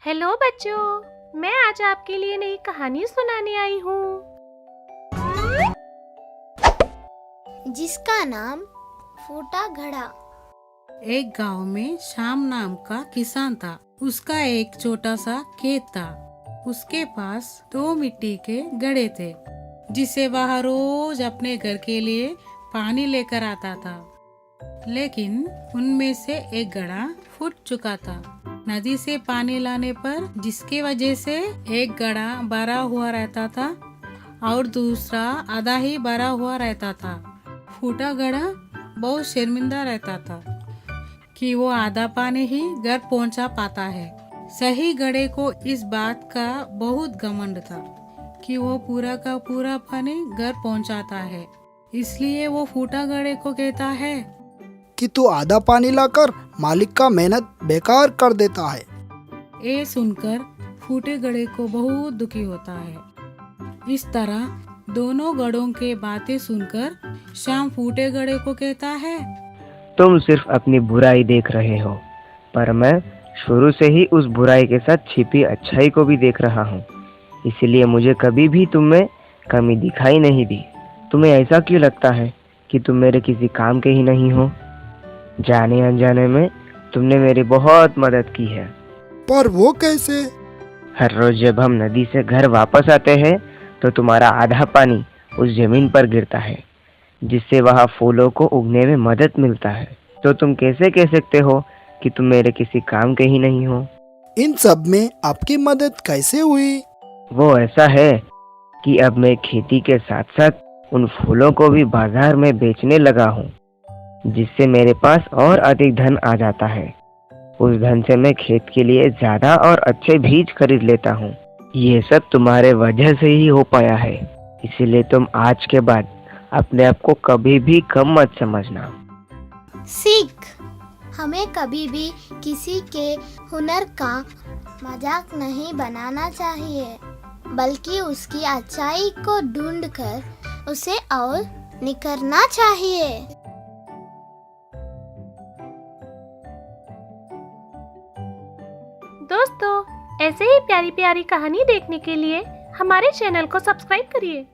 Hello बच्चों, मैं आज आपके लिए नई कहानी सुनाने आई हूँ जिसका नाम फूटा घड़ा। एक गांव में श्याम नाम का किसान था। उसका एक छोटा सा खेत था। उसके पास 2 मिट्टी के घड़े थे, जिसे वह रोज अपने घर के लिए पानी लेकर आता था। लेकिन उनमें से एक घड़ा फूट चुका था नदी से पानी लाने पर, जिसकी वजह से एक घड़ा भरा हुआ रहता था और दूसरा आधा ही भरा हुआ रहता था। फूटा घड़ा बहुत शर्मिंदा रहता था कि वो आधा पानी ही घर पहुंचा पाता है। सही घड़े को इस बात का बहुत घमंड था कि वो पूरा का पूरा पानी घर पहुंचाता है। इसलिए वो फूटा घड़े को कहता है कि तू आधा पानी लाकर मालिक का मेहनत बेकार कर देता है। ये सुनकर फूटे घड़े को बहुत दुखी होता है। इस तरह दोनों घड़ों के बातें सुनकर श्याम फूटे घड़े को कहता है, तुम सिर्फ अपनी बुराई देख रहे हो, पर मैं शुरू से ही उस बुराई के साथ छिपी अच्छाई को भी देख रहा हूँ। इसलिए मुझे कभी भी तुम में कमी दिखाई नहीं दी। तुम्हें ऐसा क्यों लगता है कि तुम मेरे किसी काम के ही नहीं हो? जाने अनजाने में तुमने मेरी बहुत मदद की है। पर वो कैसे? हर रोज जब हम नदी से घर वापस आते हैं तो तुम्हारा आधा पानी उस जमीन पर गिरता है, जिससे वहाँ फूलों को उगने में मदद मिलता है। तो तुम कैसे कह सकते हो कि तुम मेरे किसी काम के ही नहीं हो? इन सब में आपकी मदद कैसे हुई? वो ऐसा है कि अब मैं खेती के साथ साथ उन फूलों को भी बाजार में बेचने लगा हूँ, जिससे मेरे पास और अधिक धन आ जाता है। उस धन से मैं खेत के लिए ज्यादा और अच्छे बीज खरीद लेता हूँ। ये सब तुम्हारे वजह से ही हो पाया है। इसीलिए तुम आज के बाद अपने आप को कभी भी कम मत समझना। सीख, हमें कभी भी किसी के हुनर का मजाक नहीं बनाना चाहिए, बल्कि उसकी अच्छाई को ढूंढकर उसे और निखरना चाहिए। दोस्तों, ऐसे ही प्यारी प्यारी कहानी देखने के लिए हमारे चैनल को सब्सक्राइब करिए।